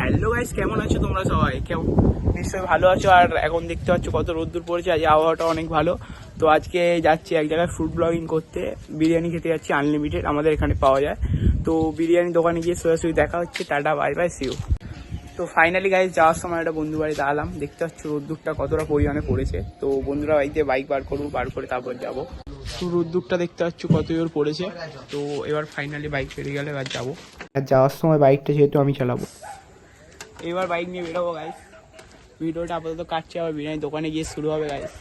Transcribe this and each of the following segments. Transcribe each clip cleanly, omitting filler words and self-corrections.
Hello guys, কেমন আছো তোমরা সবাই? কেমন নিশ্চয়ই ভালো আছো। আর এখন দেখতে পাচ্ছ কত রোদ্দুর পড়েছে, আজ আবহাওয়াটা অনেক ভালো। তো আজকে যাচ্ছি এক জায়গায় ফুড ব্লগিং করতে, বিরিয়ানি খেতে যাচ্ছি আনলিমিটেড, আমাদের এখানে পাওয়া যায়। তো বিরিয়ানি দোকানে গিয়ে সোজাসুজি দেখা হচ্ছে। Tata, bye bye, see you. তো ফাইনালি গাইস যাওয়ার সময় একটা বন্ধু বাড়িতে আলাম, দেখতে পাচ্ছ রোদ্দুরটা কতটা পরিমাণে পড়েছে। তো বন্ধুরা বাড়িতে বাইক বার করবো, বার করে তারপর যাবো। তো রোদ্দুরটা দেখতে পাচ্ছ কত জোর পড়েছে। তো এবার ফাইনালি বাইক বেরিয়ে গেলে এবার যাবো। আর যাওয়ার সময় বাইকটা যেহেতু আমি চালাবো, এবার বাইক নিয়ে বেরোবো গাইস। ভিডিওটা আপাতত কাটছে, আবার বিরিয়ানি দোকানে গিয়ে শুরু হবে গাইস।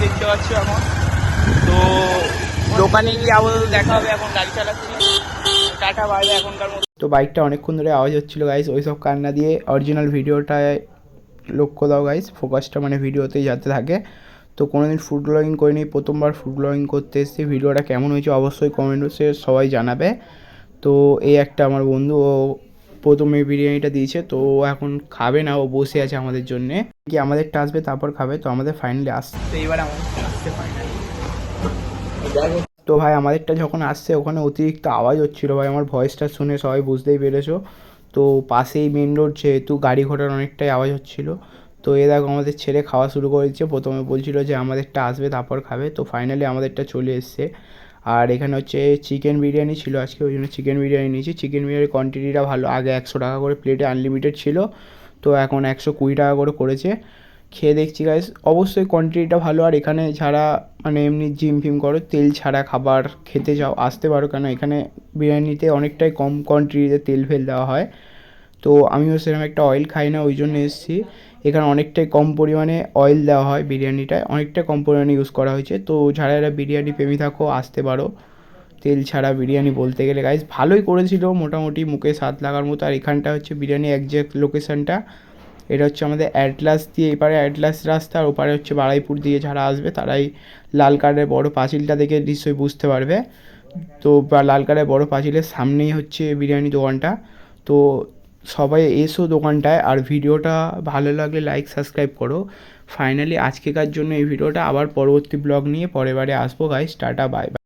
দেখতে পাচ্ছ এখন তো দোকানে গিয়ে আপাতত দেখা হবে, এখন গাড়ি চালাচ্ছি। টাটা, বাইরে এখনকার মতো। তো বাইকটা অনেকক্ষণ ধরে আওয়াজ হচ্ছিল গাইস, ওইসব কান্না দিয়ে অরিজিনাল ভিডিওটায় লক্ষ্য দাও গাইস, ফোকাসটা মানে ভিডিওতেই যাতে থাকে। তো কোনোদিন ফুড ব্লগিং করিনি, প্রথমবার ফুড ব্লগিং করতে এসেছি। ভিডিওটা কেমন হয়েছে অবশ্যই কমেন্ট বক্সে সবাই জানাবে। তো এই একটা আমার বন্ধু, ও প্রথমে বিরিয়ানিটা দিয়েছে, তো ও এখন খাবে না, ও বসে আছে আমাদের জন্যে, কি আমাদেরটা আসবে তারপর খাবে। তো আমাদের ফাইনালি আসছে, তো এবার আমাদের আসছে ফাইনালি। তো ভাই আমাদেরটা যখন আসছে ওখানে অতিরিক্ত আওয়াজ হচ্ছিলো ভাই, আমার ভয়েসটা শুনে সবাই বুঝতেই পেরেছো। তো পাশেই মেন রোড, যেহেতু গাড়ি ঘোড়ার অনেকটাই আওয়াজ হচ্ছিলো। তো এ দেখো আমাদের ছেলে খাওয়া শুরু করেছে, প্রথমে বলছিল যে আমাদেরটা আসবে তারপর খাবে। তো ফাইনালি আমাদেরটা চলে এসছে। আর এখানে হচ্ছে চিকেন বিরিয়ানি ছিল আজকে, ওই জন্য চিকেন বিরিয়ানি নিয়েছি। চিকেন বিরিয়ানির কোয়ান্টিটিটা ভালো, আগে 100 টাকা করে প্লেটে আনলিমিটেড ছিল, তো এখন 120 টাকা করে করেছে। খেয়ে দেখছি গাইস, অবশ্যই কোয়ান্টিটিটা ভালো। আর এখানে যারা মানে এমনি জিম ফিম করো, তেল ছাড়া খাবার খেতে যাও, আসতে পারো, কেন এখানে বিরিয়ানিতে অনেকটাই কম কোয়ান্টিটিতে তেল ফেল দেওয়া হয়। তো আমিও সেরকম একটা অয়েল খাই না, ওই জন্য এসেছি। এখানে অনেকটাই কম পরিমাণে অয়েল দেওয়া হয় বিরিয়ানিটায়, অনেকটা কম পরিমাণে ইউজ করা হয়েছে। তো যারা যারা বিরিয়ানি প্রেমী থাকো আসতে পারো। তেল ছাড়া বিরিয়ানি বলতে গেলে গাইস ভালোই করেছিল, মোটামুটি মুখে স্বাদ লাগার মতো। আর এখানটা হচ্ছে বিরিয়ানি একজ্যাক্ট লোকেশানটা, এটা হচ্ছে আমাদের অ্যাটলাস দিয়ে, এপারে অ্যাটলাস রাস্তা, আর ওপারে হচ্ছে বারাইপুর দিয়ে যারা আসবে তারাই লাল কার্ডের বড় পাঁচিলটা দেখে নিশ্চয়ই বুঝতে পারবে। তো লাল কার্ডের বড় পাঁচিলের সামনেই হচ্ছে বিরিয়ানি দোকানটা। তো সবাই এসো দোকানটায়। আর ভিডিওটা ভালো লাগলে লাইক সাবস্ক্রাইব করো। ফাইনালি আজকেকার জন্য এই ভিডিওটা, আবার পরবর্তী ব্লগ নিয়ে পরের বারে আসবো গাইস। Tata, bye by.